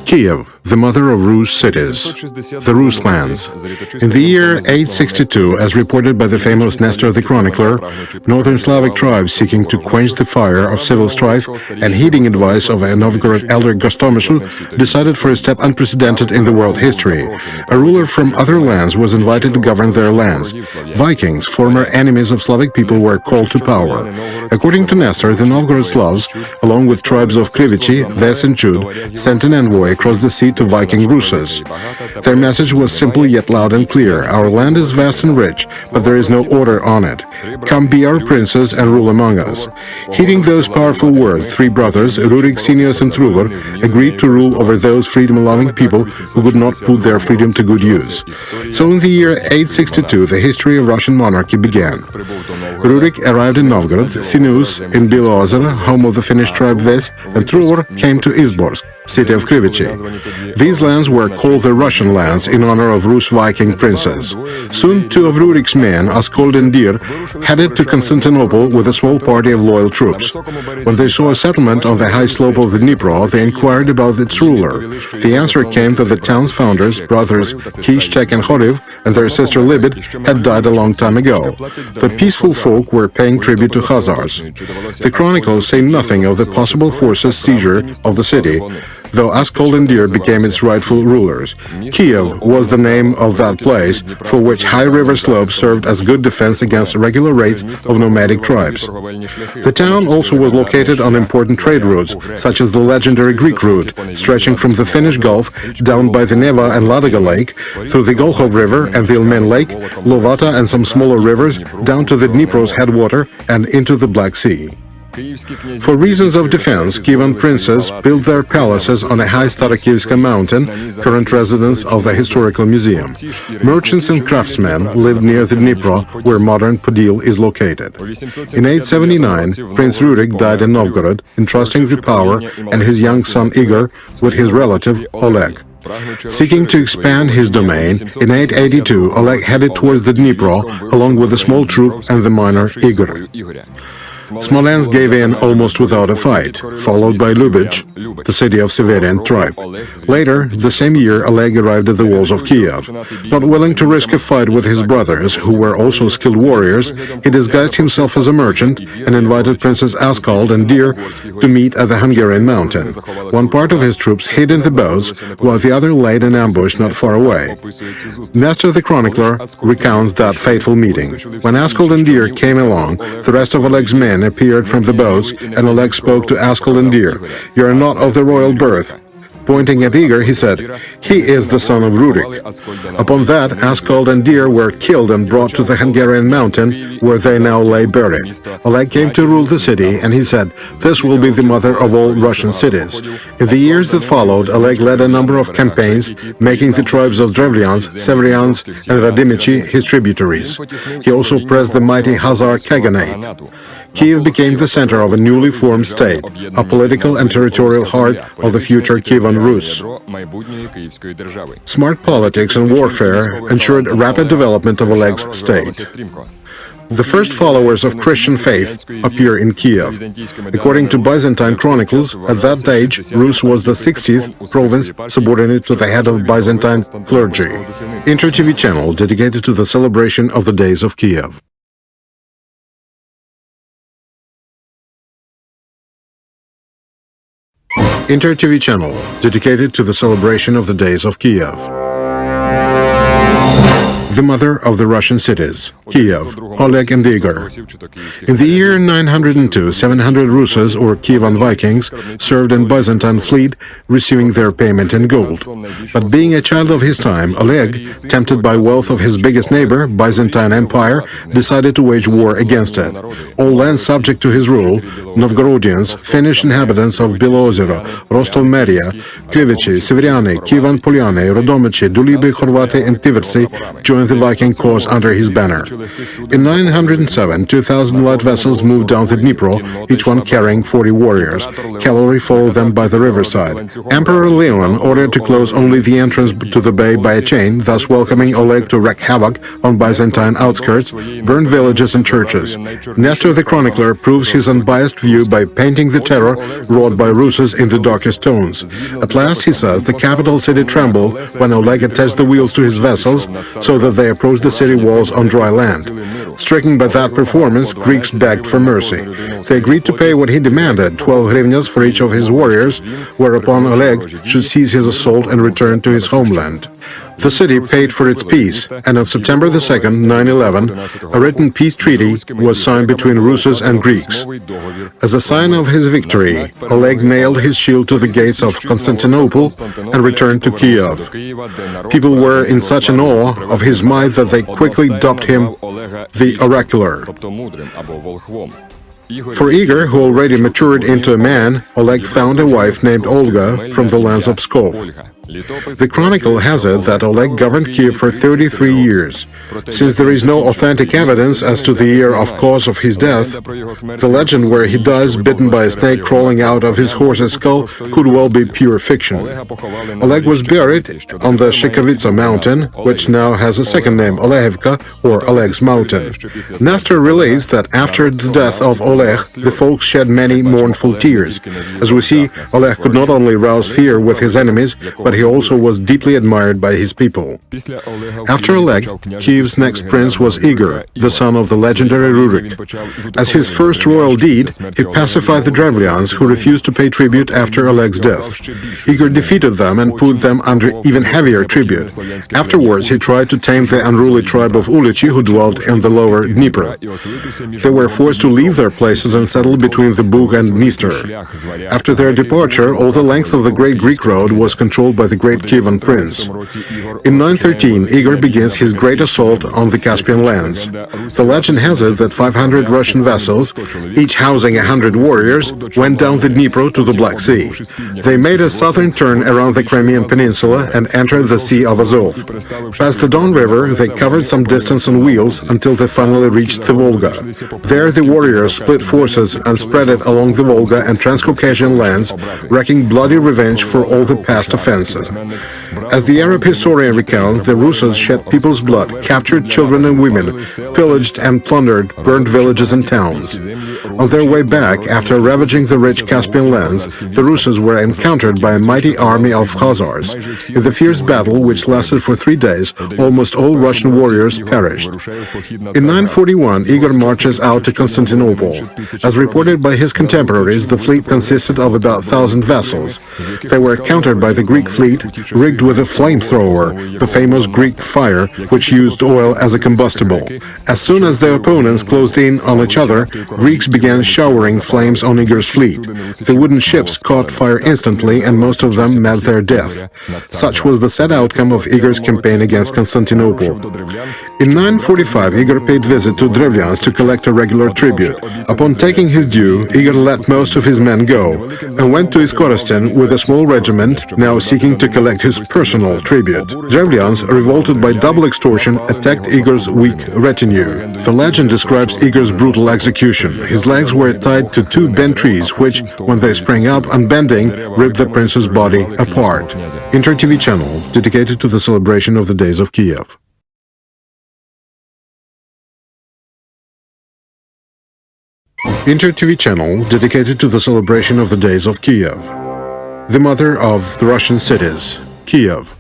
Kyiv, the mother of Rus cities, the Rus lands. In the year 862, as reported by the famous Nestor the chronicler, northern Slavic tribes seeking to quench the fire of civil strife and heeding advice of a Novgorod elder Gostomysl, decided for a step unprecedented in the world history. A ruler from other lands was invited to govern their lands. Vikings, former enemies of Slavic people, were called to power. According to Nestor, the Novgorod Slavs, along with tribes of Krivichi, Ves and Chud, sent an envoy across the sea to Viking Rusas. Their message was simple yet loud and clear: our land is vast and rich, but there is no order on it. Come be our princes and rule among us. Heeding those powerful words, three brothers, Rurik, Sinius and Truvor, agreed to rule over those freedom-loving people who could not put their freedom to good use. So in the year 862, the history of Russian monarchy began. Rurik arrived in Novgorod, Sinius in Beloozero, home of the Finnish tribe Ves, and Truvor came to Izborsk, city of Krivichi. These lands were called the Russian lands in honor of Rus Viking princes. Soon, two of Rurik's men, Askold and Dir, headed to Constantinople with a small party of loyal troops. When they saw a settlement on the high slope of the Dnipro, they inquired about its ruler. The answer came that the town's founders, brothers Kishtek and Khoriv, and their sister Libid, had died a long time ago. The peaceful folk were paying tribute to Khazars. The chronicles say nothing of the possible forces' seizure of the city, though Askold and Dir became its rightful rulers. Kyiv was the name of that place, for which high river slopes served as good defense against regular raids of nomadic tribes. The town also was located on important trade routes, such as the legendary Greek route, stretching from the Finnish Gulf down by the Neva and Ladoga Lake, through the Golkhov River and the Ilmen Lake, Lovata and some smaller rivers, down to the Dnipro's headwater and into the Black Sea. For reasons of defense, Kievan princes built their palaces on a high Starokivska mountain, current residence of the historical museum. Merchants and craftsmen lived near the Dnipro, where modern Podil is located. In 879, Prince Rurik died in Novgorod, entrusting the power and his young son Igor with his relative Oleg. Seeking to expand his domain, in 882 Oleg headed towards the Dnipro, along with a small troop and the miner Igor. Smolensk gave in almost without a fight, followed by Lubitsch, the city of Severian tribe. Later, the same year, Oleg arrived at the walls of Kiev. Not willing to risk a fight with his brothers, who were also skilled warriors, he disguised himself as a merchant and invited Princes Askold and Dir to meet at the Hungarian mountain. One part of his troops hid in the boats, while the other laid an ambush not far away. Nestor the chronicler recounts that fateful meeting. When Askold and Dir came along, the rest of Oleg's men appeared from the boats, and Oleg spoke to Askold and Dir. "You are not of the royal birth." Pointing at Igor, he said, "He is the son of Rurik." Upon that, Askold and Dir were killed and brought to the Hungarian mountain, where they now lay buried. Oleg came to rule the city, and he said, "This will be the mother of all Russian cities." In the years that followed, Oleg led a number of campaigns, making the tribes of Drevlians, Severians, and Radimichi his tributaries. He also pressed the mighty Khazar Khaganate. Kyiv became the center of a newly formed state, a political and territorial heart of the future Kievan Rus. Smart politics and warfare ensured rapid development of Oleg's state. The first followers of Christian faith appear in Kiev. According to Byzantine chronicles, at that age, Rus was the 60th province subordinate to the head of Byzantine clergy. Inter TV channel dedicated to the celebration of the days of Kiev. Inter TV channel dedicated to the celebration of the days of Kiev. The mother of the Russian cities, Kiev, Oleg and Igor. In the year 902, 700 Rusas, or Kievan Vikings, served in Byzantine fleet, receiving their payment in gold. But being a child of his time, Oleg, tempted by wealth of his biggest neighbor, Byzantine Empire, decided to wage war against it. All lands subject to his rule, Novgorodians, Finnish inhabitants of Beloozero, Rostov-Meria, Krivichi, Severiani, Kievan Polyane, Rodomichi, Duliby, Horvati and Tiverci joined join the Viking cause under his banner. In 907, 2,000 light vessels moved down the Dnipro, each one carrying 40 warriors. Cavalry followed them by the riverside. Emperor Leon ordered to close only the entrance to the bay by a chain, thus welcoming Oleg to wreak havoc on Byzantine outskirts, burn villages and churches. Nestor the chronicler proves his unbiased view by painting the terror wrought by Russes in the darkest tones. At last, he says, the capital city trembled when Oleg attached the wheels to his vessels so that they approached the city walls on dry land. Stricken by that performance, Greeks begged for mercy. They agreed to pay what he demanded, 12 hryvnias for each of his warriors, whereupon Oleg should cease his assault and return to his homeland. The city paid for its peace, and on September 2nd, 911, a written peace treaty was signed between Russes and Greeks. As a sign of his victory, Oleg nailed his shield to the gates of Constantinople and returned to Kyiv. People were in such an awe of his might that they quickly dubbed him the Oracular. For Igor, who already matured into a man, Oleg found a wife named Olga from the lands of Pskov. The chronicle has it that Oleg governed Kyiv for 33 years. Since there is no authentic evidence as to the year of cause of his death, the legend where he dies bitten by a snake crawling out of his horse's skull could well be pure fiction. Oleg was buried on the Shekovitsa mountain, which now has a second name, Olehivka, or Oleg's mountain. Nestor relates that after the death of Oleg, the folks shed many mournful tears. As we see, Oleg could not only rouse fear with his enemies, but he also was deeply admired by his people. After Oleg, Kyiv's next prince was Igor, the son of the legendary Rurik. As his first royal deed, he pacified the Drevlians, who refused to pay tribute after Oleg's death. Igor defeated them and put them under even heavier tribute. Afterwards, he tried to tame the unruly tribe of Ulichi, who dwelt in the lower Dnieper. They were forced to leave their places and settle between the Bug and Dniester. After their departure, all the length of the Great Greek Road was controlled by the great Kievan prince. In 913, Igor begins his great assault on the Caspian lands. The legend has it that 500 Russian vessels, each housing 100 warriors, went down the Dnipro to the Black Sea. They made a southern turn around the Crimean Peninsula and entered the Sea of Azov. Past the Don River, they covered some distance on wheels until they finally reached the Volga. There, the warriors split forces and spread it along the Volga and Transcaucasian lands, wreaking bloody revenge for all the past offenses. As the Arab historian recounts, the Russes shed people's blood, captured children and women, pillaged and plundered, burned villages and towns. On their way back, after ravaging the rich Caspian lands, the Russes were encountered by a mighty army of Khazars. In the fierce battle, which lasted for 3 days, almost all Russian warriors perished. In 941, Igor marches out to Constantinople. As reported by his contemporaries, the fleet consisted of about 1,000 vessels. They were countered by the Greek fleet, rigged with a flamethrower, the famous Greek fire, which used oil as a combustible. As soon as their opponents closed in on each other, Greeks began showering flames on Igor's fleet. The wooden ships caught fire instantly, and most of them met their death. Such was the sad outcome of Igor's campaign against Constantinople. In 945, Igor paid visit to Drevlians to collect a regular tribute. Upon taking his due, Igor let most of his men go and went to Iskoristan with a small regiment, now seeking to collect his personal tribute. Drevlians, revolted by double extortion, attacked Igor's weak retinue. The legend describes Igor's brutal execution. His legs were tied to 2 bent trees, which, when they sprang up, unbending, ripped the prince's body apart. Inter TV channel dedicated to the celebration of the days of Kyiv. Inter TV channel dedicated to the celebration of the days of Kyiv. The mother of the Russian cities, Kyiv.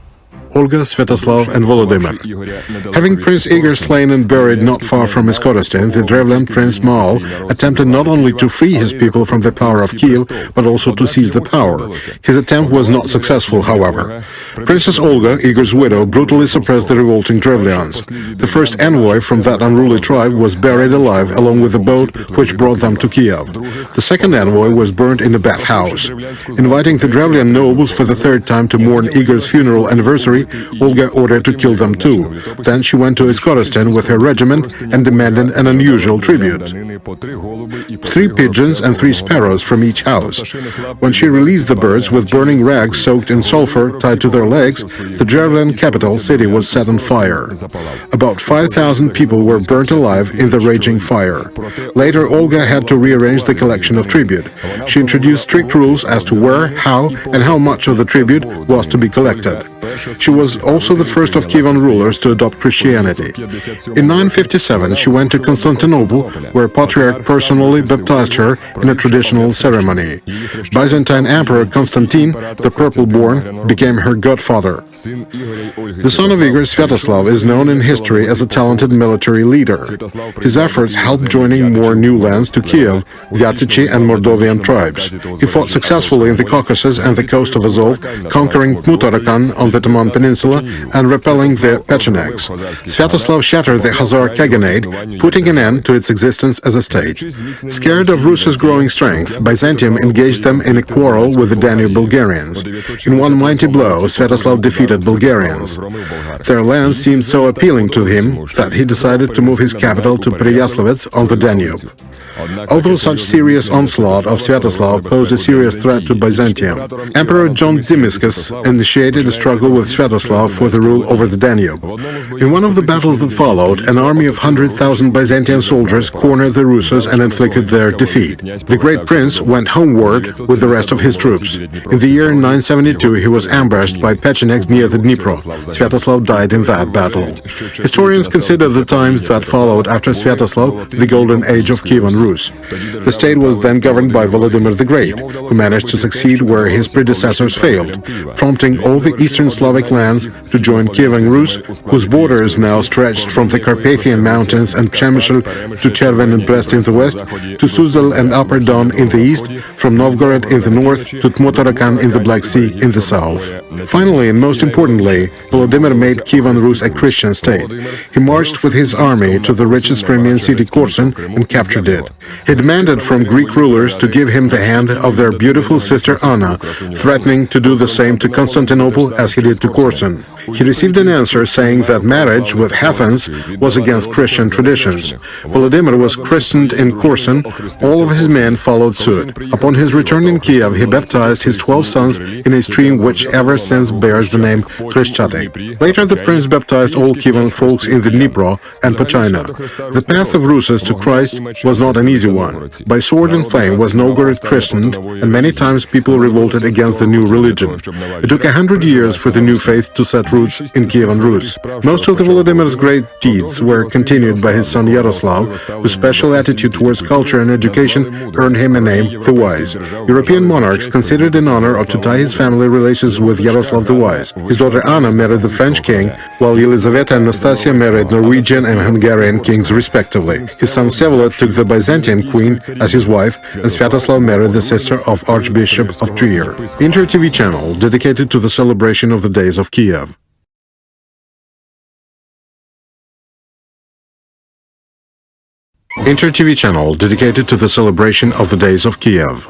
Olga, Sviatoslav and Volodymyr. Having Prince Igor slain and buried not far from Iskoristan, the Drevlian Prince Maol attempted not only to free his people from the power of Kyiv, but also to seize the power. His attempt was not successful, however. Princess Olga, Igor's widow, brutally suppressed the revolting Drevlians. The first envoy from that unruly tribe was buried alive along with the boat which brought them to Kyiv. The second envoy was burned in a bathhouse. Inviting the Drevlian nobles for the 3rd time to mourn Igor's funeral anniversary, victory, Olga ordered to kill them too. Then she went to Iskoristin with her regiment and demanded an unusual tribute: 3 pigeons and 3 sparrows from each house. When she released the birds with burning rags soaked in sulfur tied to their legs, the Georgian capital city was set on fire. About 5,000 people were burnt alive in the raging fire. Later, Olga had to rearrange the collection of tribute. She introduced strict rules as to where, how, and how much of the tribute was to be collected. She was also the first of Kievan rulers to adopt Christianity. In 957, she went to Constantinople, where Patriarch personally baptized her in a traditional ceremony. Byzantine Emperor Constantine, the Purple-born, became her godfather. The son of Igor, Sviatoslav, is known in history as a talented military leader. His efforts helped joining more new lands to Kyiv, Vyatychi and Moldovan tribes. He fought successfully in the Caucasus and the coast of Azov, conquering Tmutarakan on the Taman Peninsula and repelling the Pechenegs. Sviatoslav shattered the Khazar Khaganate, putting an end to its existence as a state. Scared of Rus's growing strength, Byzantium engaged them in a quarrel with the Danube Bulgarians. In one mighty blow, Sviatoslav defeated Bulgarians. Their land seemed so appealing to him that he decided to move his capital to Pereyaslawets on the Danube. Although such serious onslaught of Sviatoslav posed a serious threat to Byzantium, Emperor John Tzimiskes initiated a struggle with Sviatoslav for the rule over the Danube. In one of the battles that followed, an army of 100,000 Byzantine soldiers cornered the Russes and inflicted their defeat. The great prince went homeward with the rest of his troops. In the year 972, he was ambushed by Pechenegs near the Dnipro. Sviatoslav died in that battle. Historians consider the times that followed after Sviatoslav the golden age of Kievan Rus. The state was then governed by Volodymyr the Great, who managed to succeed where his predecessors failed, prompting all the Eastern Slavic lands to join Kievan Rus, whose borders now stretched from the Carpathian Mountains and Przemysl to Cherven and Brest in the west, to Suzdal and Upper Don in the east, from Novgorod in the north to Tmutarakan in the Black Sea in the south. Finally, and most importantly, Volodymyr made Kievan Rus a Christian state. He marched with his army to the richest Crimean city Korsun and captured it. He demanded from Greek rulers to give him the hand of their beautiful sister Anna, threatening to do the same to Constantinople as he did to Korsun. He received an answer saying that marriage with heathens was against Christian traditions. Volodymyr was christened in Korsun. All of his men followed suit. Upon his return in Kiev, he baptized his 12 sons in a stream which ever since bears the name Krishchatek. Later, the prince baptized all Kievan folks in the Dnipro and Pachina. The path of Russes to Christ was not an easy one. By sword and flame was Novgorod christened, and many times people revolted against the new religion. It took 100 years for the new faith to set roots in Kievan Rus. Most of the Volodymyr's great deeds were continued by his son Yaroslav, whose special attitude towards culture and education earned him a name, the Wise. European monarchs considered an honor to tie his family relations with Yaroslav the Wise. His daughter Anna married the French king, while Elizaveta and Nastasia married Norwegian and Hungarian kings respectively. His son Vsevolod took the Byzantine queen as his wife, and Sviatoslav married the sister of Archbishop of Trier. Inter TV channel dedicated to the celebration of the days of Kiev. Inter TV channel dedicated to the celebration of the days of Kiev.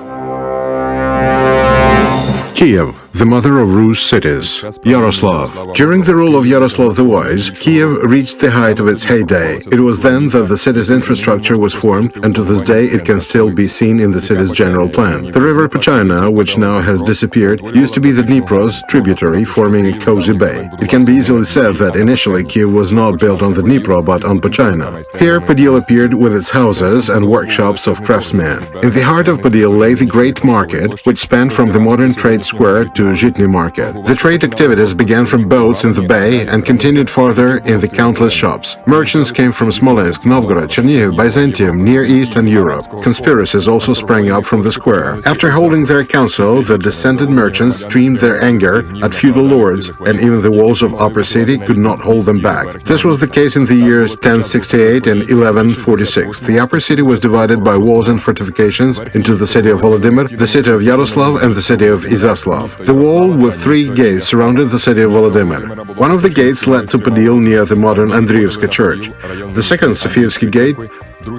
Kiev, the mother of Rus cities. Yaroslav. During the rule of Yaroslav the Wise, Kiev reached the height of its heyday. It was then that the city's infrastructure was formed, and to this day it can still be seen in the city's general plan. The river Pachina, which now has disappeared, used to be the Dnipro's tributary, forming a cozy bay. It can be easily said that initially Kiev was not built on the Dnipro but on Pachina. Here Podil appeared with its houses and workshops of craftsmen. In the heart of Podil lay the Great Market, which spanned from the modern trade square to Zhitny Market. The trade activities began from boats in the bay and continued farther in the countless shops. Merchants came from Smolensk, Novgorod, Chernihiv, Byzantium, Near East and Europe. Conspiracies also sprang up from the square. After holding their council, the dissented merchants streamed their anger at feudal lords, and even the walls of Upper City could not hold them back. This was the case in the years 1068 and 1146. The Upper City was divided by walls and fortifications into the city of Volodymyr, the city of Yaroslav, and the city of Izaslav. The wall with 3 gates surrounded the city of Volodymyr. One of the gates led to Podil near the modern Andriivska church. The second, Sofievsky gate,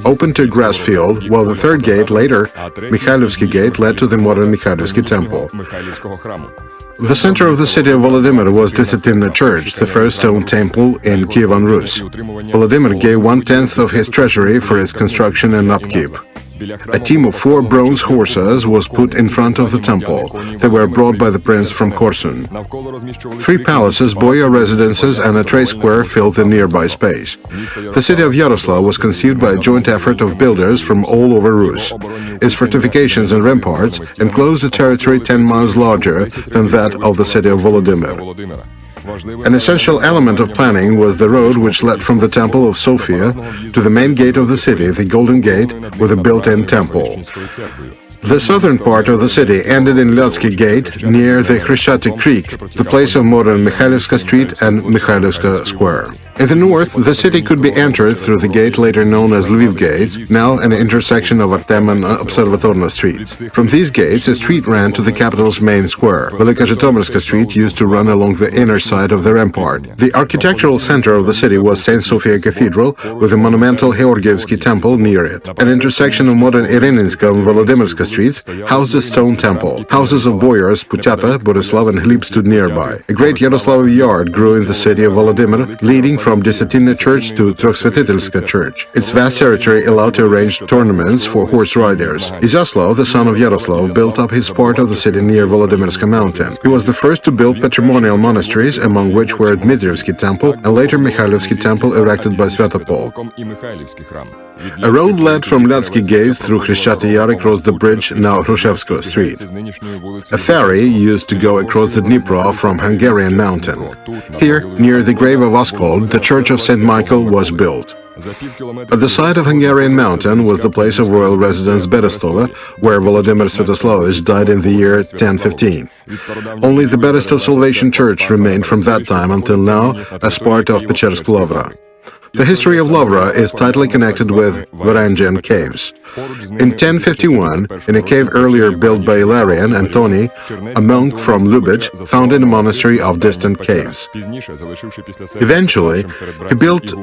opened to a grass field, while the third gate, later Mikhailivsky gate, led to the modern Mikhailivsky temple. The center of the city of Volodymyr was Desetinna Church, the first stone temple in Kyiv on Rus. Volodymyr gave 1/10 of his treasury for its construction and upkeep. A team of 4 bronze horses was put in front of the temple. They were brought by the prince from Korsun. 3 palaces, boyar residences, and a trade square filled the nearby space. The city of Yaroslav was conceived by a joint effort of builders from all over Rus. Its fortifications and ramparts enclosed a territory 10 miles larger than that of the city of Volodymyr. An essential element of planning was the road which led from the Temple of Sophia to the main gate of the city, the Golden Gate, with a built-in temple. The southern part of the city ended in Lyatsky Gate, near the Khrushchaty Creek, the place of modern Mikhailivska Street and Mikhailivska Square. In the north, the city could be entered through the gate later known as Lviv Gates, now an intersection of Artem and Observatorna streets. From these gates, a street ran to the capital's main square. Velika Zhytomyrska Street used to run along the inner side of the rampart. The architectural center of the city was St. Sophia Cathedral, with a monumental Georgievsky temple near it. An intersection of modern Irininska and Volodymyrska streets housed a stone temple. Houses of boyars, Putyata, Borislav, and Hlib stood nearby. A great Yaroslav yard grew in the city of Volodymyr, leading from Desetinna Church to Trochsvetitelska Church. Its vast territory allowed to arrange tournaments for horse riders. Izyaslav, the son of Yaroslav, built up his part of the city near Volodymyrska mountain. He was the first to build patrimonial monasteries, among which were Dmitrievsky Temple and later Mikhailivsky Temple erected by Svyatopolk. A road led from Lyatsky Gates through Khrushchaty Yar across the bridge, now Hrushevsko Street. A ferry used to go across the Dnipro from Hungarian mountain. Here, near the grave of Oskol, the church of St. Michael was built. At the side of Hungarian mountain was the place of royal residence Berestova, where Volodymyr Svyatoslavich died in the year 1015. Only the Berestov Salvation Church remained from that time until now as part of Pechersk Lavra. The history of Lavra is tightly connected with Varangian caves. In 1051, in a cave earlier built by Ilarion, Antony, a monk from Lubitsch, founded a monastery of distant caves. Eventually, he built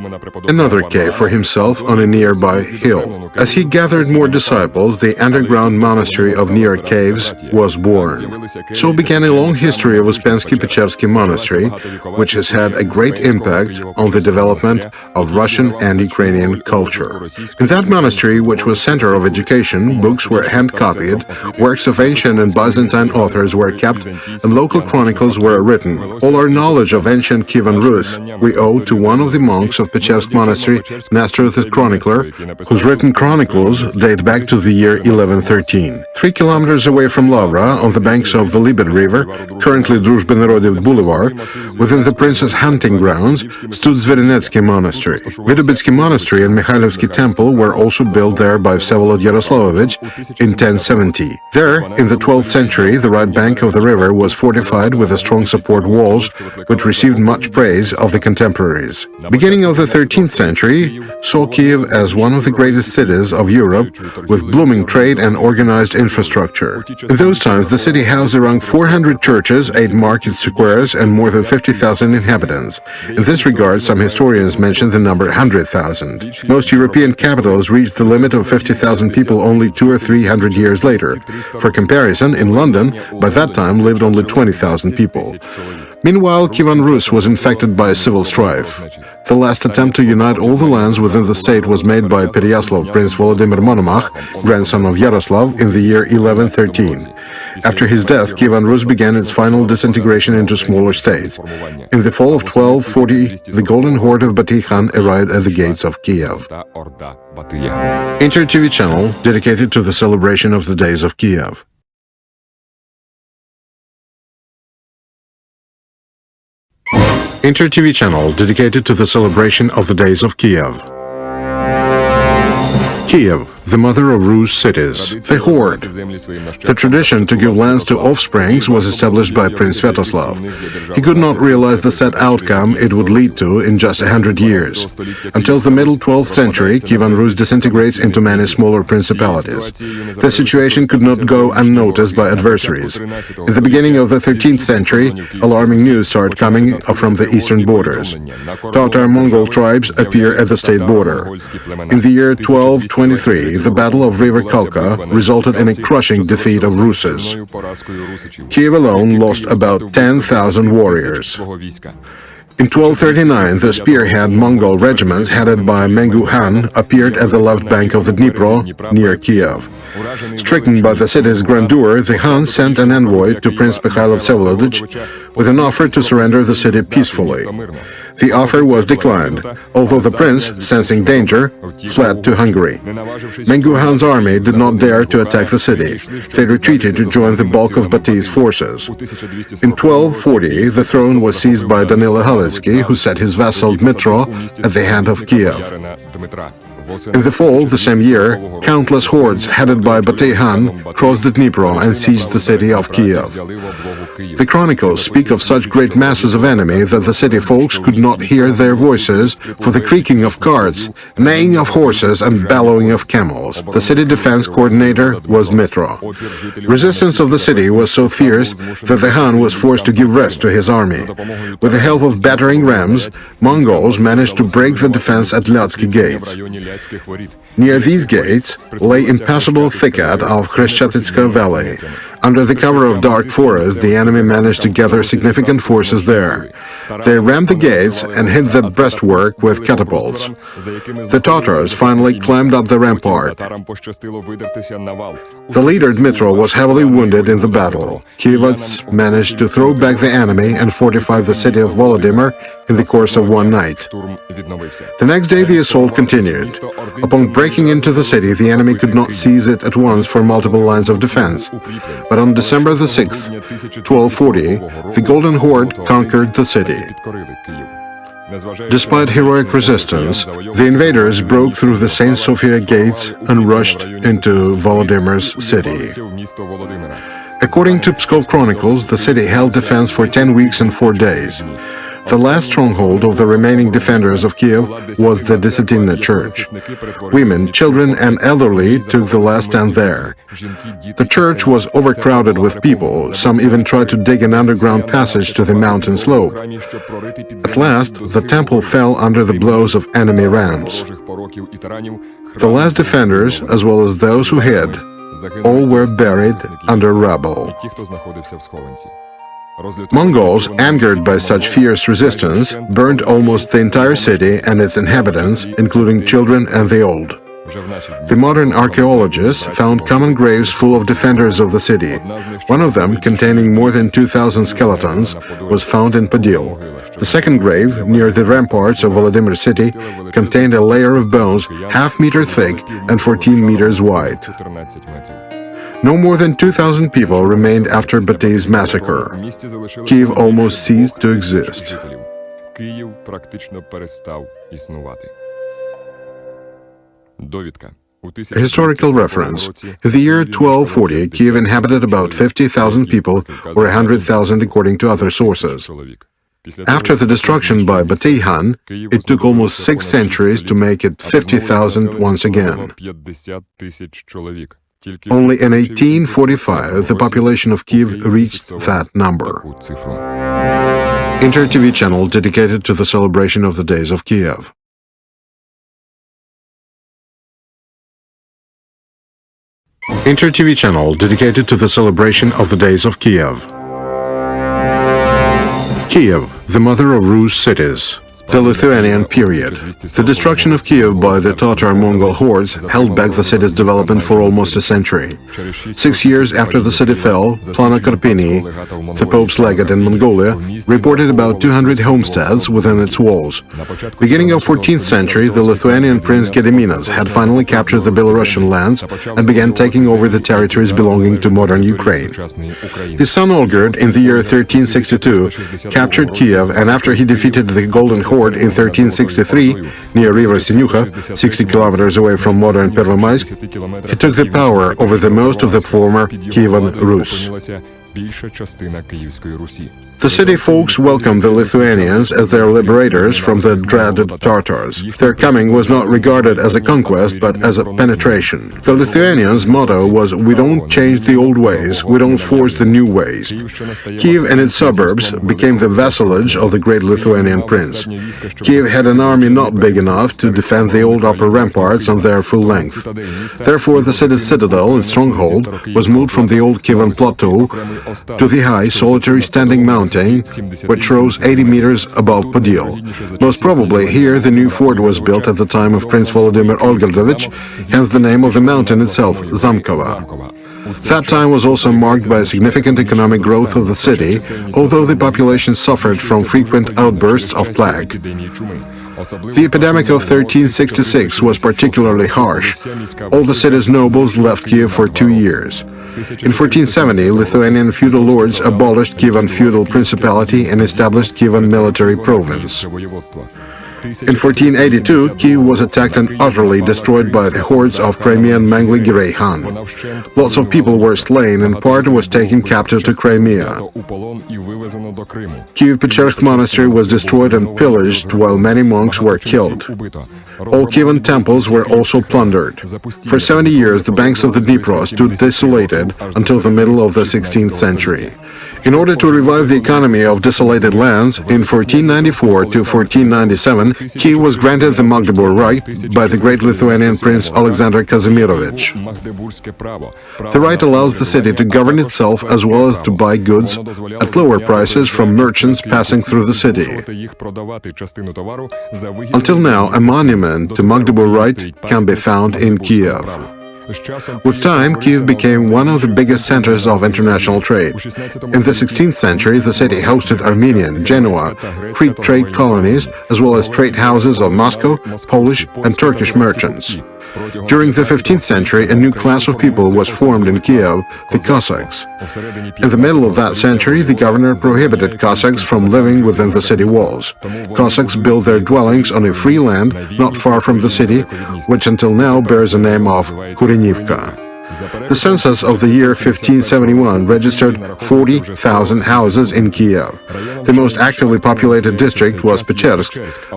another cave for himself on a nearby hill. As he gathered more disciples, the underground monastery of near caves was born. So began a long history of Uspensky-Pechersky Monastery, which has had a great impact on the development of Russian and Ukrainian culture. In that monastery, which was center of education, books were hand-copied, works of ancient and Byzantine authors were kept, and local chronicles were written. All our knowledge of ancient Kievan Rus we owe to one of the monks of Pechersk Monastery, Nestor the Chronicler, whose written chronicles date back to the year 1113. 3 kilometers away from Lavra, on the banks of the Libid River, currently Druzhba Narodov Boulevard, within the prince's hunting grounds, stood Zverinetsky Monastery. Vidubitsky Monastery and Mikhailivsky Temple were also built there by Vsevolod Yaroslavovich in 1070. There, in the 12th century, the right bank of the river was fortified with strong support walls, which received much praise of the contemporaries. Beginning of the 13th century saw Kyiv as one of the greatest cities of Europe, with blooming trade and organized infrastructure. In those times, the city housed around 400 churches, 8 market squares, and more than 50,000 inhabitants. In this regard, some historians mention the number 100,000. Most European capitals reached the limit of 50,000 people only 200 or 300 years later. For comparison, in London, by that time lived only 20,000 people. Meanwhile, Kievan Rus was infected by a civil strife. The last attempt to unite all the lands within the state was made by Pereyaslav Prince Volodymyr Monomach, grandson of Yaroslav, in the year 1113. After his death, Kievan Rus began its final disintegration into smaller states. In the fall of 1240, the Golden Horde of Batey Khan arrived at the gates of Kiev. Inter TV channel dedicated to the celebration of the days of Kiev. Inter TV channel dedicated to the celebration of the days of Kiev. Kiev, the mother of Rus cities, the horde. The tradition to give lands to offsprings was established by Prince Svyatoslav. He could not realize the sad outcome it would lead to in just 100 years. Until the middle 12th century, Kievan Rus disintegrates into many smaller principalities. The situation could not go unnoticed by adversaries. In the beginning of the 13th century, alarming news started coming from the eastern borders. Tatar Mongol tribes appear at the state border. In the year 1223, 1240, the Battle of River Kalka resulted in a crushing defeat of Ruses. Kyiv alone lost about 10,000 warriors. In 1239, the spearhead Mongol regiments headed by Mengu Han appeared at the left bank of the Dnipro, near Kyiv. Stricken by the city's grandeur, the Huns sent an envoy to Prince Mikhail of Vsevolozh with an offer to surrender the city peacefully. The offer was declined, although the prince, sensing danger, fled to Hungary. Mengu Han's army did not dare to attack the city. They retreated to join the bulk of Baty's forces. In 1240, the throne was seized by Danilo Halitsky, who set his vassal Dmitro at the hand of Kyiv. In the fall the same year, countless hordes headed by Batey Han crossed the Dnipro and seized the city of Kyiv. The chronicles speak of such great masses of enemy that the city folks could not hear their voices for the creaking of carts, neighing of horses and bellowing of camels. The city defense coordinator was Dmitro. Resistance of the city was so fierce that the Han was forced to give rest to his army. With the help of battering rams, Mongols managed to break the defense at Lyatsky gates. Near these gates lay impassable thicket of Khreshchatitska valley. Under the cover of dark forest, the enemy managed to gather significant forces there. They rammed the gates and hit the breastwork with catapults. The Tatars finally climbed up the rampart. The leader Dmitro was heavily wounded in the battle. Kyievats managed to throw back the enemy and fortify the city of Volodymyr in the course of one night. The next day the assault continued. Upon breaking into the city, the enemy could not seize it at once for multiple lines of defense. But on December the 6th, 1240, the Golden Horde conquered the city. Despite heroic resistance, the invaders broke through the St. Sophia gates and rushed into Volodymyr's city. According to Pskov Chronicles, the city held defense for 10 weeks and 4 days. The last stronghold of the remaining defenders of Kyiv was the Desetina church. Women, children and elderly took the last stand there. The church was overcrowded with people, some even tried to dig an underground passage to the mountain slope. At last, the temple fell under the blows of enemy rams. The last defenders, as well as those who hid, all were buried under rubble. Mongols, angered by such fierce resistance, burned almost the entire city and its inhabitants, including children and the old. The modern archaeologists found common graves full of defenders of the city. One of them, containing more than 2,000 skeletons, was found in Podil. The second grave, near the ramparts of Volodymyr city, contained a layer of bones half-meter thick and 14 meters wide. No more than 2,000 people remained after Baty's massacre. Kyiv almost ceased to exist. A historical reference. In the year 1240, Kyiv inhabited about 50,000 people, or 100,000 according to other sources. After the destruction by Batey Han, it took almost 6 centuries to make it 50,000 once again. Only in 1845, the population of Kyiv reached that number. Inter-TV channel dedicated to the celebration of the Days of Kyiv. Inter-TV channel dedicated to the celebration of the Days of Kyiv. Kyiv, the mother of Rus cities. The Lithuanian period. The destruction of Kyiv by the Tatar-Mongol hordes held back the city's development for almost a century. 6 years after the city fell, Plana Karpini, the Pope's legate in Mongolia, reported about 200 homesteads within its walls. Beginning of 14th century, the Lithuanian Prince Gediminas had finally captured the Belarusian lands and began taking over the territories belonging to modern Ukraine. His son Olgerd, in the year 1362, captured Kyiv, and after he defeated the Golden Horde in 1363, near river Sinyuha, 60 kilometers away from modern Pervomaisk, he took the power over the most of the former Kievan Rus. більша частина Київської Русі. The city folks welcomed the Lithuanians as their liberators from the dreaded Tartars. Their coming was not regarded as a conquest, but as a penetration. The Lithuanians' motto was, "We don't change the old ways, we don't force the new ways." Kyiv and its suburbs became the vassalage of the great Lithuanian prince. Kyiv had an army not big enough to defend the old upper ramparts on their full length. Therefore, the city's citadel and stronghold was moved from the old Kievan plateau to the high, solitary standing mountain, which rose 80 meters above Podil. Most probably here the new fort was built at the time of Prince Volodymyr Olgerdovich, hence the name of the mountain itself, Zamkova. That time was also marked by a significant economic growth of the city, although the population suffered from frequent outbursts of plague. The epidemic of 1366 was particularly harsh. All the city's nobles left Kyiv for 2 years. In 1470, Lithuanian feudal lords abolished Kievan feudal principality and established Kievan military province. In 1482, Kyiv was attacked and utterly destroyed by the hordes of Crimean Mangli-Girey Han. Lots of people were slain and part was taken captive to Crimea. Kyiv-Pechersk monastery was destroyed and pillaged while many monks were killed. All Kievan temples were also plundered. For 70 years, the banks of the Dnipro stood desolated until the middle of the 16th century. In order to revive the economy of desolated lands, in 1494 to 1497, Kyiv was granted the Magdeburg right by the great Lithuanian Prince Alexander Kazimierovich. The right allows the city to govern itself as well as to buy goods at lower prices from merchants passing through the city. Until now, a monument to Magdeburg right can be found in Kyiv. With time, Kyiv became one of the biggest centers of international trade. In the 16th century, the city hosted Armenian, Genoa, Crete trade colonies, as well as trade houses of Moscow, Polish, and Turkish merchants. During the 15th century, a new class of people was formed in Kyiv, the Cossacks. In the middle of that century, the governor prohibited Cossacks from living within the city walls. Cossacks built their dwellings on a free land not far from the city, which until now bears the name of Kurenivka. The census of the year 1571 registered 40,000 houses in Kyiv. The most actively populated district was Pechersk,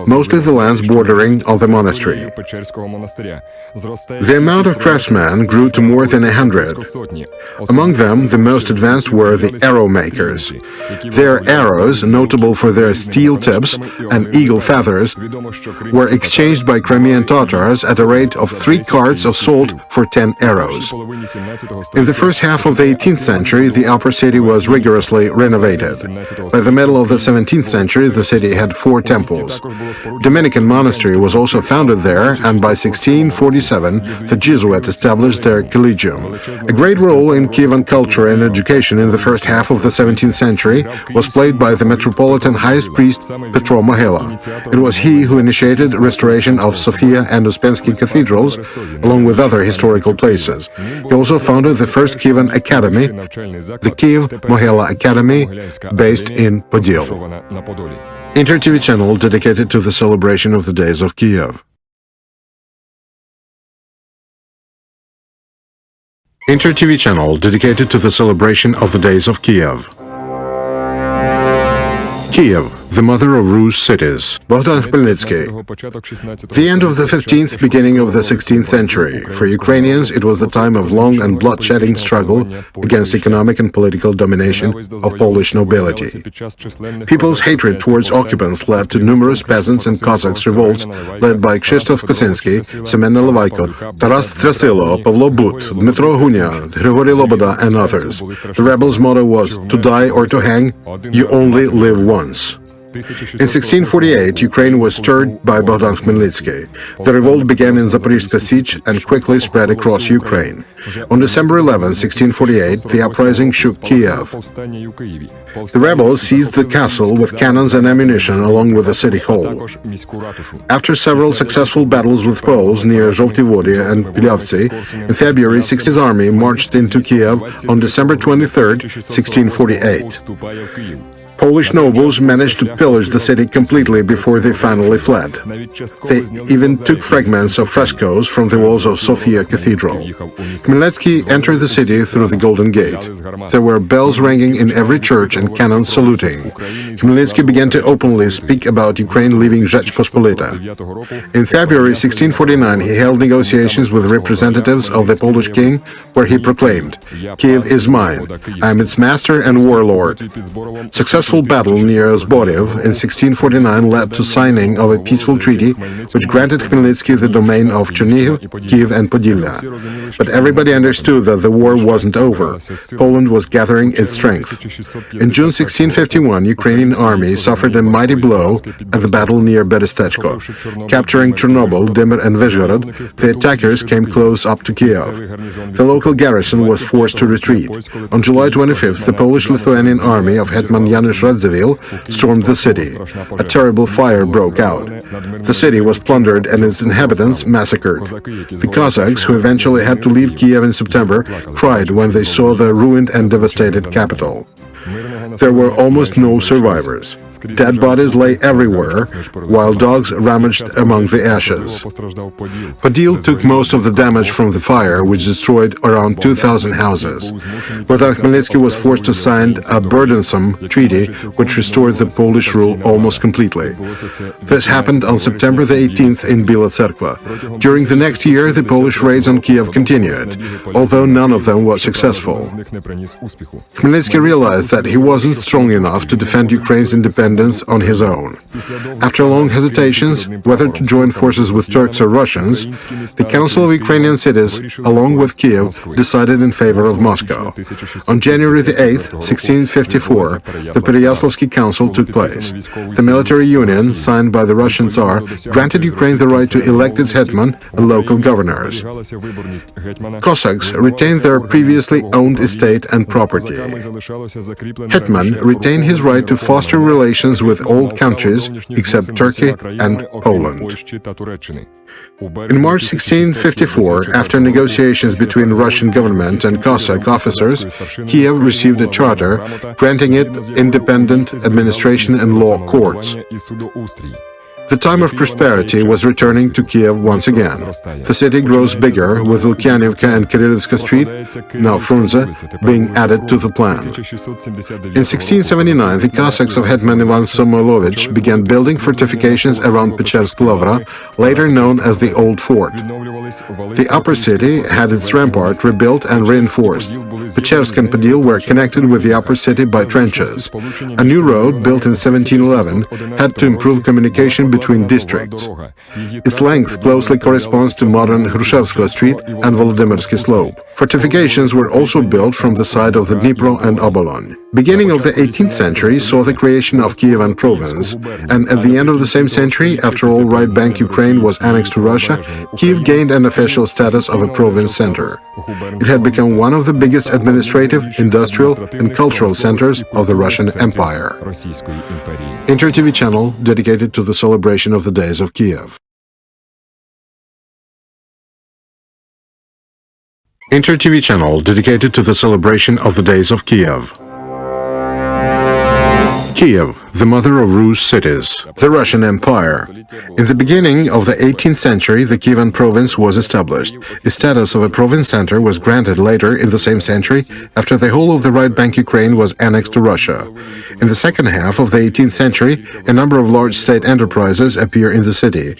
mostly the lands bordering on the monastery. The amount of craftsmen grew to more than 100. Among them, the most advanced were the arrow makers. Their arrows, notable for their steel tips and eagle feathers, were exchanged by Crimean Tatars at a rate of 3 carts of salt for 10 arrows. In the first half of the 18th century, the upper city was rigorously renovated. By the middle of the 17th century, the city had 4 temples. Dominican monastery was also founded there, and by 1647, the Jesuits established their collegium. A great role in Kievan culture and education in the first half of the 17th century was played by the metropolitan highest priest Petro Mohyla. It was he who initiated restoration of Sofia and Uspensky cathedrals, along with other historical places. He also founded the first Kievan Academy, the Kyiv Mohyla Academy, based in Podil. Inter TV channel dedicated to the celebration of the Days of Kyiv. Inter TV channel dedicated to the celebration of the Days of Kyiv. Kyiv, the mother of Rus cities. Bogdan Khmelnytsky. The end of the 15th, beginning of the 16th century. For Ukrainians, it was the time of long and blood-shedding struggle against economic and political domination of Polish nobility. People's hatred towards occupants led to numerous peasants and Cossacks revolts led by Krzysztof Kosinski, Semen Naливайко, Taras Trasilo, Pavlo But, Dmitro Hunia, Grigory Loboda, and others. The rebels' motto was, "To die or to hang, you only live once." In 1648, Ukraine was stirred by Bogdan Khmelnytsky. The revolt began in Zaporizhzhia Sich and quickly spread across Ukraine. On December 11, 1648, the uprising shook Kyiv. The rebels seized the castle with cannons and ammunition along with the city hall. After several successful battles with Poles near Zhovty Vody and Pilyavtsi, in February, 60th Army marched into Kyiv on December 23, 1648. Polish nobles managed to pillage the city completely before they finally fled. They even took fragments of frescoes from the walls of Sofia Cathedral. Khmelnytsky entered the city through the Golden Gate. There were bells ringing in every church and cannons saluting. Khmelnytsky began to openly speak about Ukraine leaving Rzeczpospolita. In February 1649, he held negotiations with representatives of the Polish king, where he proclaimed, "Kyiv is mine. I am its master and warlord." Successful battle near Zboriev in 1649 led to signing of a peaceful treaty which granted Khmelnytsky the domain of Chernihiv, Kyiv and Podillia. But everybody understood that the war wasn't over. Poland was gathering its strength. In June 1651, Ukrainian army suffered a mighty blow at the battle near Berestechko. Capturing Chernobyl, Dymyr and Vyshgorod, the attackers came close up to Kyiv. The local garrison was forced to retreat. On July 25th, the Polish-Lithuanian army of Hetman Janusz Radziwiłł stormed the city. A terrible fire broke out. The city was plundered and its inhabitants massacred. The Cossacks, who eventually had to leave Kyiv in September, cried when they saw the ruined and devastated capital. There were almost no survivors. Dead bodies lay everywhere, while dogs rummaged among the ashes. Podil took most of the damage from the fire, which destroyed around 2,000 houses. Bogdan Khmelnytsky was forced to sign a burdensome treaty which restored the Polish rule almost completely. This happened on September the 18th in Bila Tserkva. During the next year, the Polish raids on Kyiv continued, although none of them was successful. Khmelnytsky realized that he wasn't strong enough to defend Ukraine's independence on his own. After long hesitations whether to join forces with Turks or Russians, the Council of Ukrainian Cities, along with Kyiv, decided in favor of Moscow. On January the 8th, 1654, the Pereyaslawski Council took place. The military union, signed by the Russian Tsar, granted Ukraine the right to elect its hetman and local governors. Cossacks retained their previously owned estate and property. Hetman retained his right to foster relations with all countries except Turkey and Poland. In March 1654, after negotiations between Russian government and Cossack officers, Kyiv received a charter granting it independent administration and law courts. The time of prosperity was returning to Kyiv once again. The city grows bigger, with Lukyanivka and Kirillivska Street, now Frunze, being added to the plan. In 1679, the Cossacks of Hetman Ivan Somolovich began building fortifications around Pechersk-Lovra, later known as the Old Fort. The upper city had its rampart rebuilt and reinforced. Pechersk and Podil were connected with the upper city by trenches. A new road, built in 1711, had to improve communication between districts. Its length closely corresponds to modern Hrushevskoe Street and Volodymyrsky Slope. Fortifications were also built from the side of the Dnipro and Obolon. Beginning of the 18th century saw the creation of Kievan province, and at the end of the same century, after all right bank Ukraine was annexed to Russia, Kyiv gained an official status of a province center. It had become one of the biggest administrative, industrial and cultural centers of the Russian Empire. Inter TV channel dedicated to the celebration of the days of Kyiv. Inter TV channel dedicated to the celebration of the days of Kyiv. Kyiv, the mother of Rus cities, the Russian Empire. In the beginning of the 18th century, the Kievan province was established. The status of a province center was granted later in the same century, after the whole of the right bank Ukraine was annexed to Russia. In the second half of the 18th century, a number of large state enterprises appear in the city.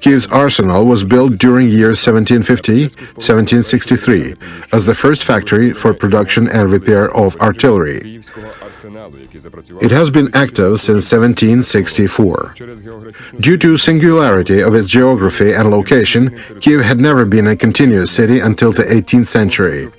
Kyiv's arsenal was built during years 1750-1763 as the first factory for production and repair of artillery. It has been active since 1764. Due to singularity of its geography and location, Kyiv had never been a continuous city until the 18th century.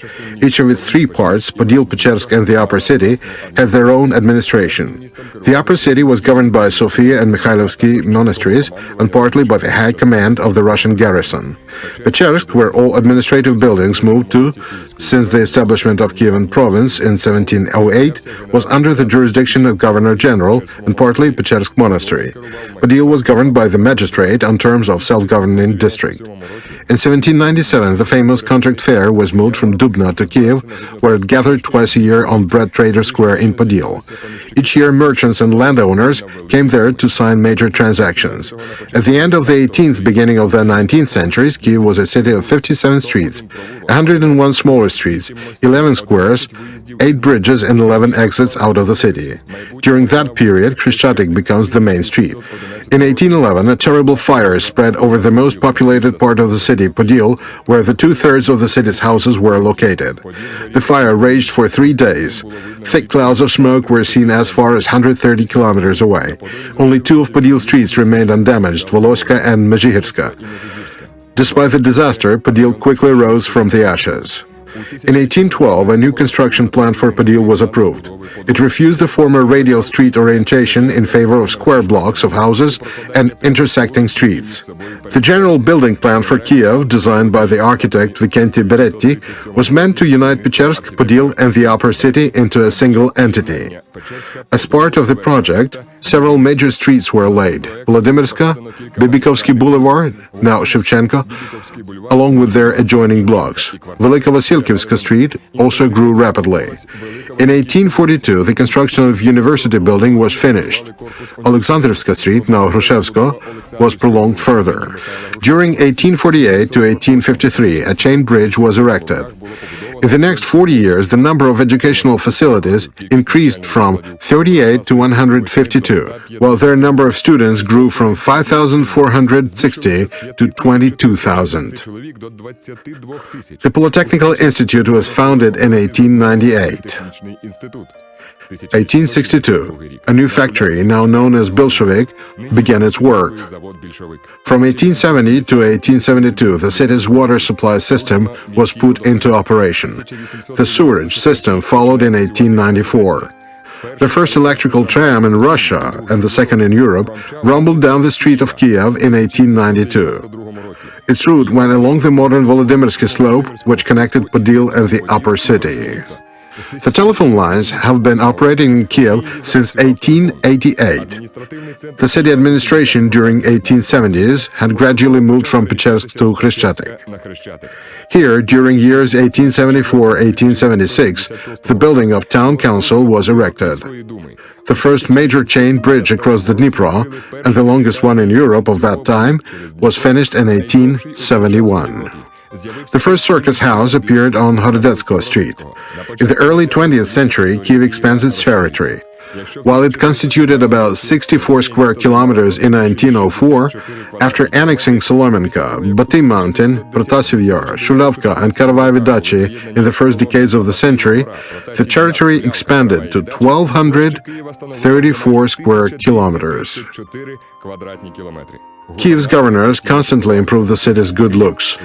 Each of its three parts, Podil, Pechersk and the Upper City, had their own administration. The Upper City was governed by Sofia and Mikhailovsky monasteries and partly by the High Command of the Russian garrison. Pechersk, where all administrative buildings moved to since the establishment of Kievan province in 1708, was under the jurisdiction of Governor-General and partly Pechersk Monastery. Podil was governed by the magistrate on terms of self-governing district. In 1797, the famous contract fair was moved from Dubna to Kyiv, where it gathered twice a year on Bread Trader Square in Podil. Each year, merchants and landowners came there to sign major transactions. At the end of the 18th, beginning of the 19th centuries, Kyiv was a city of 57 streets, 101 smaller streets, 11 squares, 8 bridges and 11 exits out of the city. During that period, Khreshchatyk becomes the main street. In 1811, a terrible fire spread over the most populated part of the city, Podil, where the two-thirds of the city's houses were located. The fire raged for 3 days. Thick clouds of smoke were seen as far as 130 kilometers away. Only 2 of Podil's streets remained undamaged, Voloska and Mezhihirska. Despite the disaster, Podil quickly rose from the ashes. In 1812, a new construction plan for Podil was approved. It refused the former radial street orientation in favor of square blocks of houses and intersecting streets. The general building plan for Kyiv, designed by the architect Vikenty Beretti, was meant to unite Pechersk, Podil and the upper city into a single entity. As part of the project, several major streets were laid: Volodymyrska, Bibikovsky Boulevard, now Shevchenko, along with their adjoining blocks. Velika Vasilkivska Street also grew rapidly. In 1842, the construction of University building was finished. Alexandrivska Street, now Hrushevsko, was prolonged further. During 1848 to 1853, a chain bridge was erected. In the next 40 years, the number of educational facilities increased from 38 to 152, while their number of students grew from 5,460 to 22,000. The Polytechnical Institute was founded in 1898. 1862, a new factory, now known as Bolshevik, began its work. From 1870 to 1872, the city's water supply system was put into operation. The sewerage system followed in 1894. The first electrical tram in Russia and the second in Europe rumbled down the street of Kyiv in 1892. Its route went along the modern Volodymyrsky slope, which connected Podil and the upper city. The telephone lines have been operating in Kyiv since 1888. The city administration during 1870s had gradually moved from Pechersk to Khreshchatyk. Here, during years 1874-1876, the building of town council was erected. The first major chain bridge across the Dnipro, and the longest one in Europe of that time, was finished in 1871. The first circus house appeared on Horodetsko Street. In the early 20th century, Kyiv expands its territory. While it constituted about 64 square kilometers in 1904, after annexing Solomenka, Baty Mountain, Protasiev Yar, Shulavka and Karavai Dachi in the first decades of the century, the territory expanded to 1,234 square kilometers. Kyiv's governors constantly improved the city's good looks.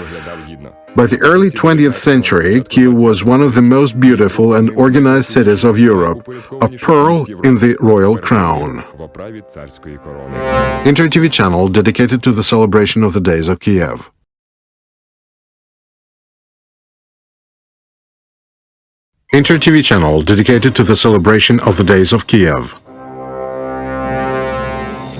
By the early 20th century, Kyiv was one of the most beautiful and organized cities of Europe, a pearl in the royal crown. Inter TV channel dedicated to the celebration of the Days of Kyiv. Inter TV channel dedicated to the celebration of the Days of Kyiv.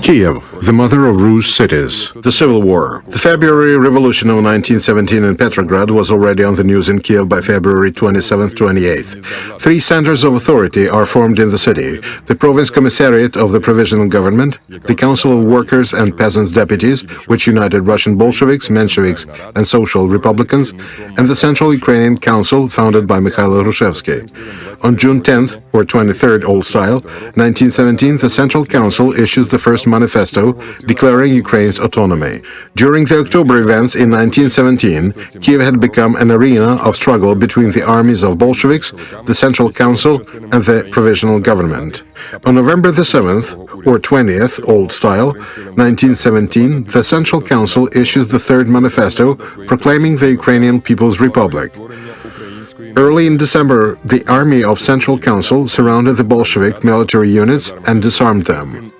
Kyiv, the mother of Rus cities. The Civil War. The February Revolution of 1917 in Petrograd was already on the news in Kyiv by February 27th-28th. 3 centers of authority are formed in the city: the Province Commissariat of the Provisional Government, the Council of Workers and Peasants' Deputies, which united Russian Bolsheviks, Mensheviks and Social Republicans, and the Central Ukrainian Council, founded by Mikhailo Hrushevsky. On June 10th, or 23rd Old Style, 1917, the Central Council issues the first manifesto declaring Ukraine's autonomy. During the October events in 1917, Kyiv had become an arena of struggle between the armies of Bolsheviks, the Central Council and the Provisional Government. On November the 7th, or 20th Old Style, 1917, the Central Council issues the third manifesto proclaiming the Ukrainian People's Republic. Early in December, the army of Central Council surrounded the Bolshevik military units and disarmed them.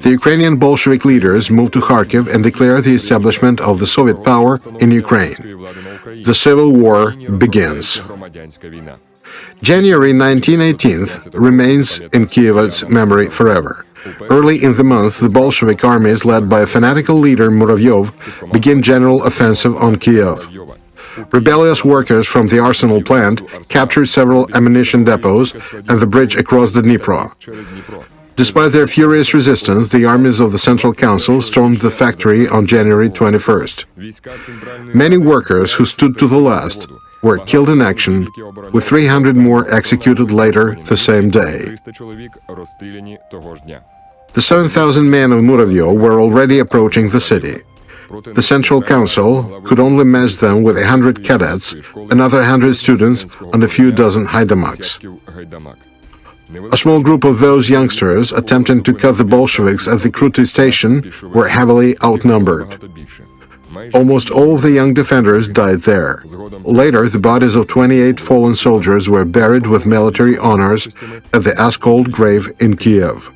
The Ukrainian Bolshevik leaders moved to Kharkiv and declared the establishment of the Soviet power in Ukraine. The Civil War begins. January 1918 remains in Kyiv's memory forever. Early in the month, the Bolshevik armies, led by a fanatical leader Muravyov, begin general offensive on Kyiv. Rebellious workers from the arsenal plant captured several ammunition depots and the bridge across the Dnipro. Despite their furious resistance, the armies of the Central Council stormed the factory on January 21st. Many workers who stood to the last were killed in action, with 300 more executed later the same day. The 7,000 men of Muravyov were already approaching the city. The Central Council could only match them with 100 cadets, another 100 students, and a few dozen haidamaks. A small group of those youngsters attempting to cut the Bolsheviks at the Kruty station were heavily outnumbered. Almost all of the young defenders died there. Later, the bodies of 28 fallen soldiers were buried with military honors at the Askold grave in Kyiv.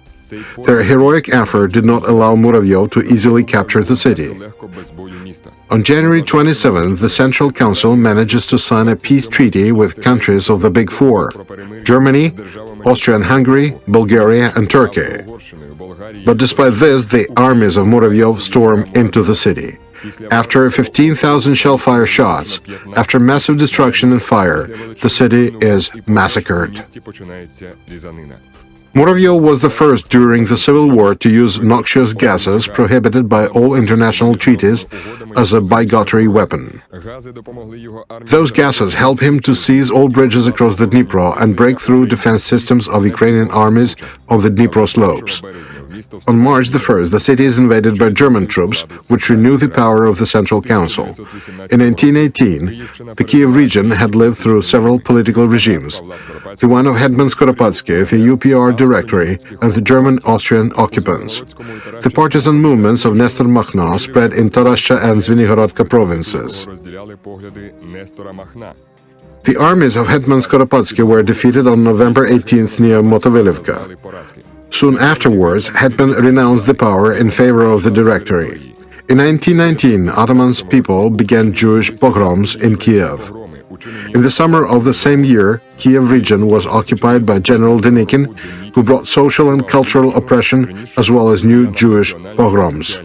Their heroic effort did not allow Muravyov to easily capture the city. On January 27, the Central Council manages to sign a peace treaty with countries of the Big Four: Germany, Austria and Hungary, Bulgaria and Turkey. But despite this, the armies of Muravyov storm into the city. After 15,000 shellfire shots, after massive destruction and fire, the city is massacred. Muravyov was the first during the Civil War to use noxious gases prohibited by all international treaties as a bigotry weapon. Those gases helped him to seize all bridges across the Dnipro and break through defense systems of Ukrainian armies on the Dnipro slopes. On March 1st, the city is invaded by German troops, which renew the power of the Central Council. In 1918, the Kyiv region had lived through several political regimes: the one of Hetman Skoropadsky, the UPR Directory, and the German-Austrian occupants. The partisan movements of Nestor Makhno spread in Tarascha and Zvenigorodka provinces. The armies of Hetman Skoropadsky were defeated on November 18th near Motovilivka. Soon afterwards, Hetman renounced the power in favor of the Directory. In 1919, Ataman's people began Jewish pogroms in Kyiv. In the summer of the same year, Kyiv region was occupied by General Denikin, who brought social and cultural oppression as well as new Jewish pogroms.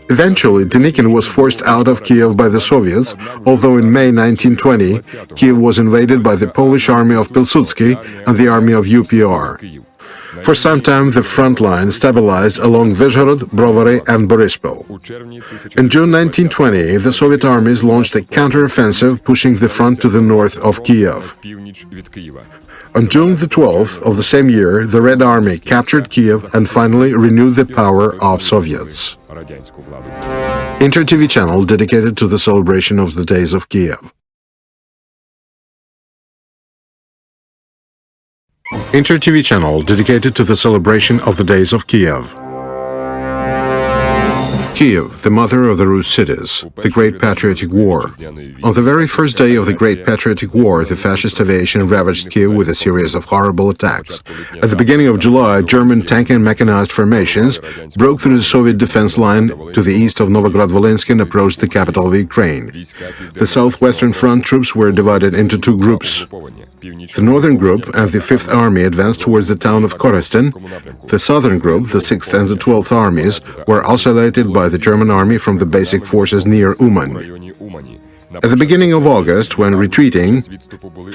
Eventually, Denikin was forced out of Kyiv by the Soviets, although in May 1920, Kyiv was invaded by the Polish army of Pilsudski and the army of UPR. For some time, the front line stabilized along Vyshgorod, Brovary and Borispil. In June 1920, the Soviet armies launched a counteroffensive, pushing the front to the north of Kyiv. On June the 12th of the same year, the Red Army captured Kyiv and finally renewed the power of Soviets. Inter TV channel dedicated to the celebration of the Days of Kyiv. Inter TV channel dedicated to the celebration of the Days of Kyiv. Kyiv, the mother of the Rus cities, the Great Patriotic War. On the very first day of the Great Patriotic War, the fascist aviation ravaged Kyiv with a series of horrible attacks. At the beginning of July, German tank and mechanized formations broke through the Soviet defense line to the east of Novgorod-Volynsk and approached the capital of Ukraine. The Southwestern Front troops were divided into two groups. The Northern Group and the Fifth Army advanced towards the town of Korostin. The Southern Group, the 6th and the 12th Armies, were isolated by the German army from the basic forces near Uman. At the beginning of August, when retreating,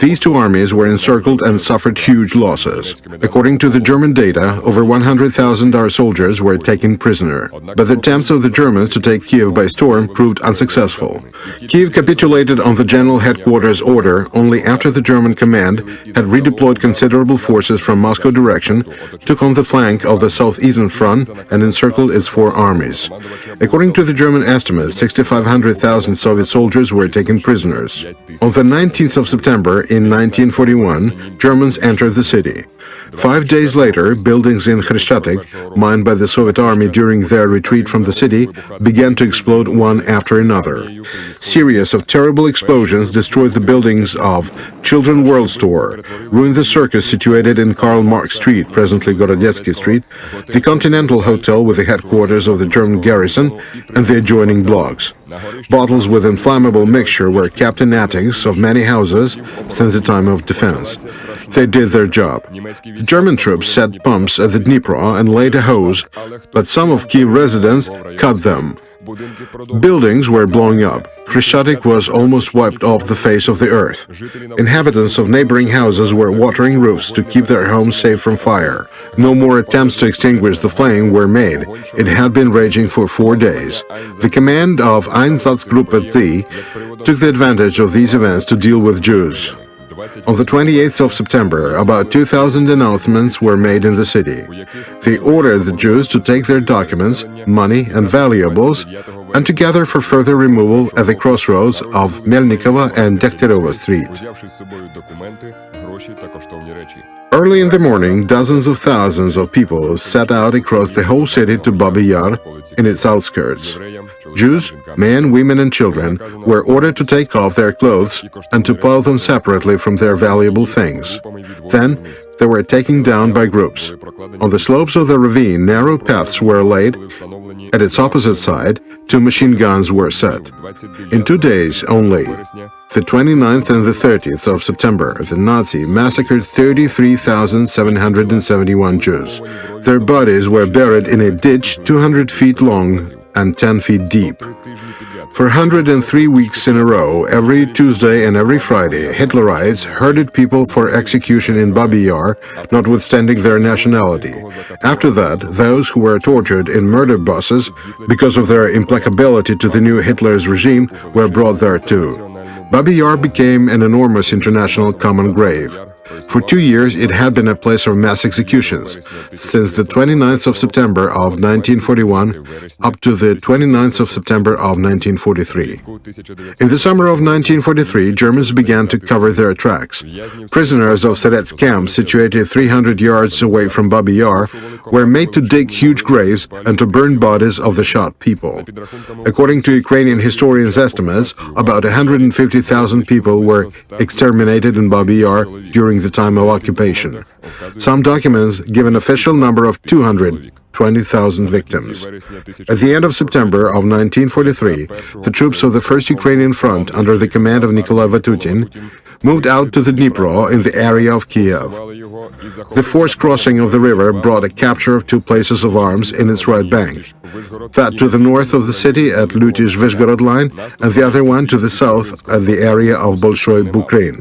these two armies were encircled and suffered huge losses. According to the German data, over 100,000 our soldiers were taken prisoner. But the attempts of the Germans to take Kyiv by storm proved unsuccessful. Kyiv capitulated on the general headquarters order only after the German command had redeployed considerable forces from Moscow direction, took on the flank of the southeastern front, and encircled its four armies. According to the German estimates, 6,500,000 Soviet soldiers were taken prisoners. On the 19th of September in 1941, Germans entered the city. 5 days later, buildings in Khreshchatyk, mined by the Soviet army during their retreat from the city, began to explode one after another. Series of terrible explosions destroyed the buildings of Children World Store, ruined the circus situated in Karl Marx Street, presently Gorodetsky Street, the Continental Hotel with the headquarters of the German garrison, and the adjoining blocks. Bottles with inflammable mixture were kept in attics of many houses since the time of defense. They did their job. The German troops set pumps at the Dnipro and laid a hose, but some of Kyiv residents cut them. Buildings were blowing up. Khreshchatyk was almost wiped off the face of the earth. Inhabitants of neighboring houses were watering roofs to keep their homes safe from fire. No more attempts to extinguish the flame were made. It had been raging for 4 days. The command of Einsatzgruppe Z took the advantage of these events to deal with Jews. On the 28th of September, about 2,000 announcements were made in the city. They ordered the Jews to take their documents, money and valuables and to gather for further removal at the crossroads of Melnikova and Degtyaryova Street. Early in the morning, dozens of thousands of people set out across the whole city to Babi Yar in its outskirts. Jews, men, women and children were ordered to take off their clothes and to pile them separately from their valuable things. Then they were taken down by groups. On the slopes of the ravine, narrow paths were laid. At its opposite side, 2 machine guns were set. In 2 days only, the 29th and the 30th of September, the Nazi massacred 33,771 Jews. Their bodies were buried in a ditch 200 feet long and 10 feet deep. For 103 weeks in a row, every Tuesday and every Friday, Hitlerites herded people for execution in Babi Yar, notwithstanding their nationality. After that, those who were tortured in murder buses because of their implacability to the new Hitler's regime were brought there too. Babi Yar became an enormous international common grave. For 2 years, it had been a place of mass executions, since the 29th of September of 1941 up to the 29th of September of 1943. In the summer of 1943, Germans began to cover their tracks. Prisoners of Sedets camp, situated 300 yards away from Babi Yar, were made to dig huge graves and to burn bodies of the shot people. According to Ukrainian historians' estimates, about 150,000 people were exterminated in Babi Yar during the time of occupation. Some documents give an official number of 220,000 victims. At the end of September of 1943, the troops of the First Ukrainian Front, under the command of Nikolai Vatutin, moved out to the Dnipro in the area of Kyiv. The forced crossing of the river brought a capture of 2 places of arms in its right bank. That to the north of the city at Lytysh-Vyshgorod line, and the other one to the south at the area of Bolshoi Bukrin.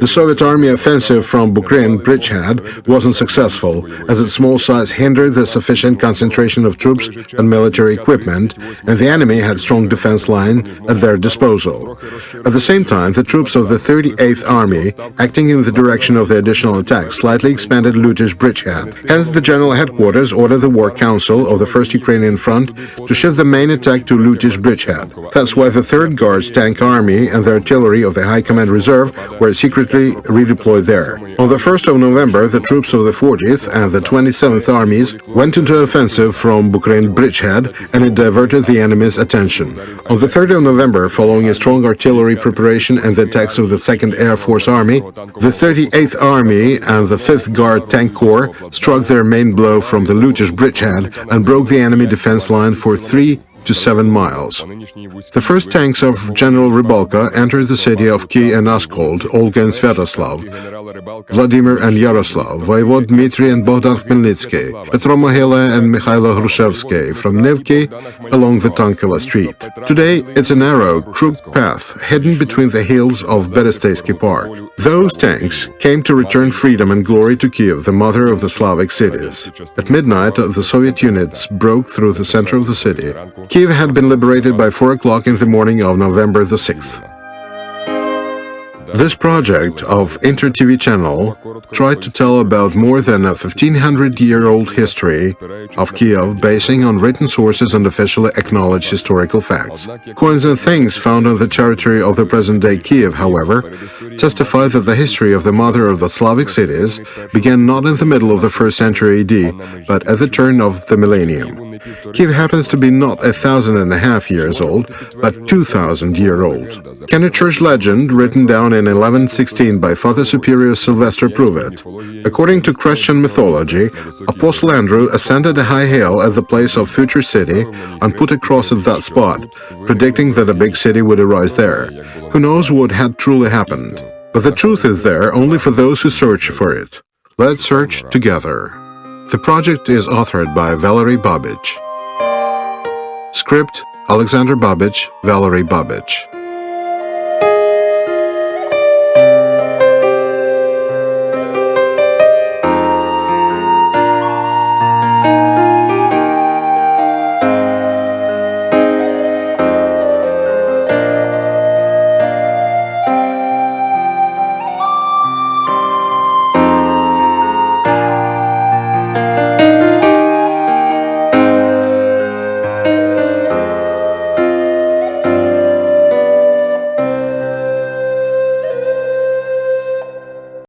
The Soviet army offensive from Bukrin bridgehead wasn't successful, as its small size hindered the sufficient concentration of troops and military equipment, and the enemy had strong defense line at their disposal. At the same time, the troops of the 38th Army, acting in the direction of the additional attack, slightly expanded Lytysh bridgehead. Hence, the General Headquarters ordered the War Council of the First Ukrainian Front to shift the main attack to Lytysh bridgehead. That's why the 3rd Guards Tank Army and the artillery of the High Command Reserve were secretly redeployed there. On the 1st of November, the troops of the 40th and the 27th Armies went into offensive from Bukrin bridgehead, and it diverted the enemy's attention. On the 3rd of November, following a strong artillery preparation and the attacks of the 2nd Air Force Army, the 38th Army and the 5th Guard Tank Corps struck their main blow from the Lytysh bridgehead and broke the enemy defense line for 3 to 7 miles. The first tanks of General Rybalka entered the city of Kyiv and Askold, Olga and Sviatoslav, Vladimir and Yaroslav, Voivod Dmitry and Bogdan Khmelnytsky, Petro Mohyla and Mikhailo Hrushevsky from Nevki along the Tankova Street. Today, it's a narrow, crooked path hidden between the hills of Beresteyski Park. Those tanks came to return freedom and glory to Kyiv, the mother of the Slavic cities. At midnight, the Soviet units broke through the center of the city. Kyiv had been liberated by 4 o'clock in the morning of November the 6th. This project of Inter-TV channel tried to tell about more than a 1500-year-old history of Kyiv, basing on written sources and officially acknowledged historical facts. Coins and things found on the territory of the present-day Kyiv, however, testify that the history of the mother of the Slavic cities began not in the middle of the 1st century AD, but at the turn of the millennium. Kyiv happens to be not 1,500 years old, but 2,000-year-old. Can a church legend written down in 1116 by Father Superior Sylvester prove it? According to Christian mythology, Apostle Andrew ascended a high hill at the place of future city and put a cross at that spot, predicting that a big city would arise there. Who knows what had truly happened? But the truth is there only for those who search for it. Let's search together. The project is authored by Valery Babich. Script: Alexander Babich, Valery Babich.